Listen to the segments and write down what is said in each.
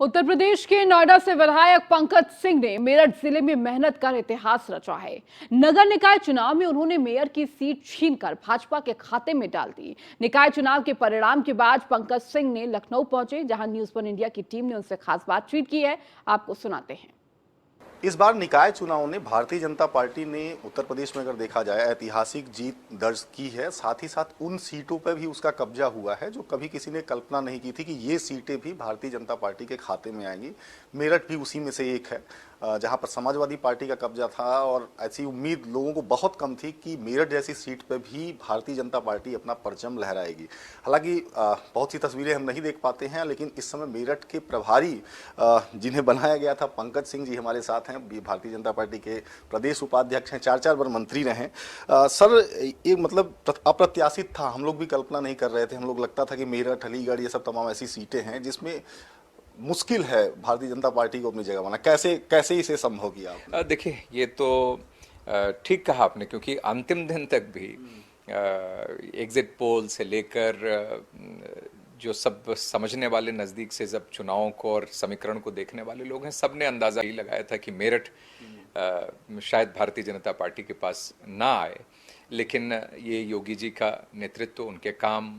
उत्तर प्रदेश के नोएडा से विधायक पंकज सिंह ने मेरठ जिले में मेहनत कर इतिहास रचा है। नगर निकाय चुनाव में उन्होंने मेयर की सीट छीनकर भाजपा के खाते में डाल दी। निकाय चुनाव के परिणाम के बाद पंकज सिंह ने लखनऊ पहुंचे, जहां न्यूज वन इंडिया की टीम ने उनसे खास बातचीत की है। आपको सुनाते हैं। इस बार निकाय चुनाव ने भारतीय जनता पार्टी ने उत्तर प्रदेश में अगर देखा जाए ऐतिहासिक जीत दर्ज की है। साथ ही साथ उन सीटों पर भी उसका कब्जा हुआ है जो कभी किसी ने कल्पना नहीं की थी कि ये सीटें भी भारतीय जनता पार्टी के खाते में आएंगी। मेरठ भी उसी में से एक है जहां पर समाजवादी पार्टी का कब्जा था और ऐसी उम्मीद लोगों को बहुत कम थी कि मेरठ जैसी सीट पर भी भारतीय जनता पार्टी अपना परचम लहराएगी। हालांकि बहुत सी तस्वीरें हम नहीं देख पाते हैं, लेकिन इस समय मेरठ के प्रभारी जिन्हें बनाया गया था पंकज सिंह जी हमारे साथ हैं। भारतीय जनता पार्टी के प्रदेश उपाध्यक्ष हैं, 4 बार मंत्री रहे। सर, ये मतलब अप्रत्याशित था, हम लोग भी कल्पना नहीं कर रहे थे। हम लोग लगता था कि मेरठ, अलीगढ़ ये सब तमाम ऐसी सीटें हैं जिसमें मुश्किल है भारतीय जनता पार्टी को अपनी जगह बनाना। कैसे इसे संभव किया आपने? देखिए, ये तो ठीक कहा आपने, क्योंकि अंतिम दिन तक भी एग्जिट पोल से लेकर जो सब समझने वाले, नज़दीक से जब चुनावों को और समीकरण को देखने वाले लोग हैं, सब ने अंदाज़ा ही लगाया था कि मेरठ शायद भारतीय जनता पार्टी के पास ना आए। लेकिन ये योगी जी का नेतृत्व, उनके काम,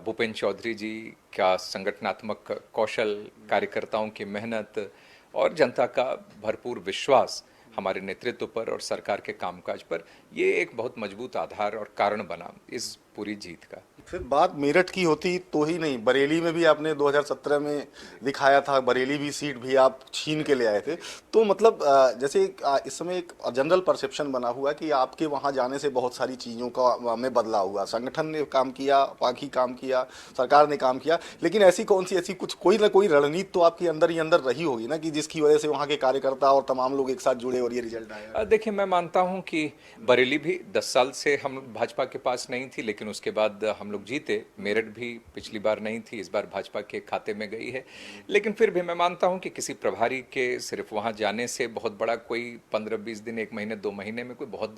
भूपेंद्र चौधरी जी का संगठनात्मक कौशल, कार्यकर्ताओं की मेहनत और जनता का भरपूर विश्वास हमारे नेतृत्व पर और सरकार के कामकाज पर, ये एक बहुत मजबूत आधार और कारण बना इस पूरी जीत का। फिर बात मेरठ की होती तो ही नहीं, बरेली में भी आपने 2017 में दिखाया था, बरेली भी सीट भी आप छीन के ले आए थे। तो मतलब जैसे इस समय एक जनरल परसेप्शन बना हुआ कि आपके वहां जाने से बहुत सारी चीज़ों का में बदलाव हुआ, संगठन ने काम किया, बाकी काम किया, सरकार ने काम किया, लेकिन ऐसी कुछ कोई ना कोई रणनीति तो आपके अंदर ही अंदर रही होगी ना, कि जिसकी वजह से वहाँ के कार्यकर्ता और तमाम लोग एक साथ जुड़े और ये रिजल्ट आया। देखिए, मैं मानता हूँ कि बरेली भी 10 साल से हम भाजपा के पास नहीं थी, लेकिन उसके बाद हम लोग जीते। मेरठ भी पिछली बार नहीं थी, इस बार भाजपा के खाते में गई है। लेकिन फिर भी मैं मानता हूं कि किसी प्रभारी के सिर्फ वहां जाने से बहुत बड़ा कोई 15-20 दिन, 1 महीने, 2 महीने में कोई बहुत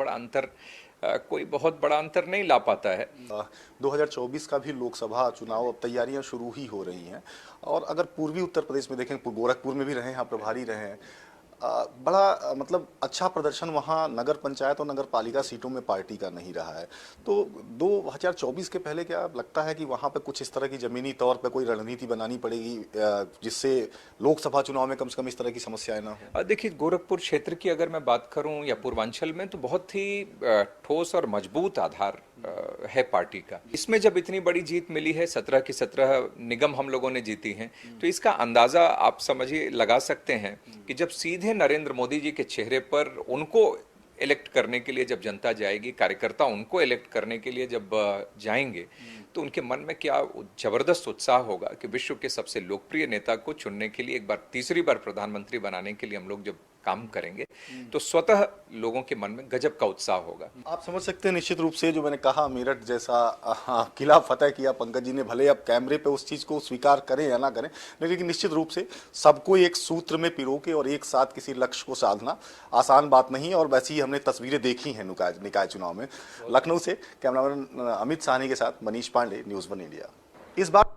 बड़ा अंतर नहीं ला पाता है। 2024 का भी लोकसभा चुनाव, अब तैयारियां शुरू ही हो रही हैं। और अगर पूर्वी उत्तर प्रदेश में देखें, गोरखपुर में भी रहे हैं, यहाँ प्रभारी रहे हैं, बड़ा मतलब अच्छा प्रदर्शन वहाँ नगर पंचायत और नगर पालिका सीटों में पार्टी का नहीं रहा है। तो 2024 के पहले क्या लगता है कि वहाँ पे कुछ इस तरह की ज़मीनी तौर पे कोई रणनीति बनानी पड़ेगी जिससे लोकसभा चुनाव में कम से कम इस तरह की समस्याएं ना हो? देखिए, गोरखपुर क्षेत्र की अगर मैं बात करूं या पूर्वांचल में, तो बहुत ही ठोस और मजबूत आधार है पार्टी का। इसमें जब इतनी बड़ी जीत मिली है, 17 की 17 निगम हम लोगों ने जीती हैं, तो इसका अंदाजा आप समझिए, लगा सकते हैं कि जब सीधे नरेंद्र मोदी जी के चेहरे पर उनको इलेक्ट करने के लिए जब जनता जाएगी, कार्यकर्ता उनको इलेक्ट करने के लिए जब जाएंगे, तो उनके मन में क्या जबरदस्त उत्साह होगा कि विश्व के सबसे लोकप्रिय नेता को चुनने के लिए, एक बार तीसरी बार प्रधानमंत्री बनाने के लिए हम लोग जब काम करेंगे, तो स्वतः लोगों के मन में गजब का उत्साह होगा। आप समझ सकते हैं निश्चित रूप से, जो मैंने कहा, मेरठ जैसा किला फतेह किया पंकज जी ने। भले अब कैमरे पे उस चीज़ को स्वीकार करें या ना करें, लेकिन निश्चित रूप से सबको एक सूत्र में पिरो के और एक साथ किसी लक्ष्य को साधना आसान बात नहीं है। और वैसे ही हमने तस्वीरें देखी हैं निकाय चुनाव में। लखनऊ से कैमरामैन अमित साहनी के साथ Manish Pandey, news one India. इस बार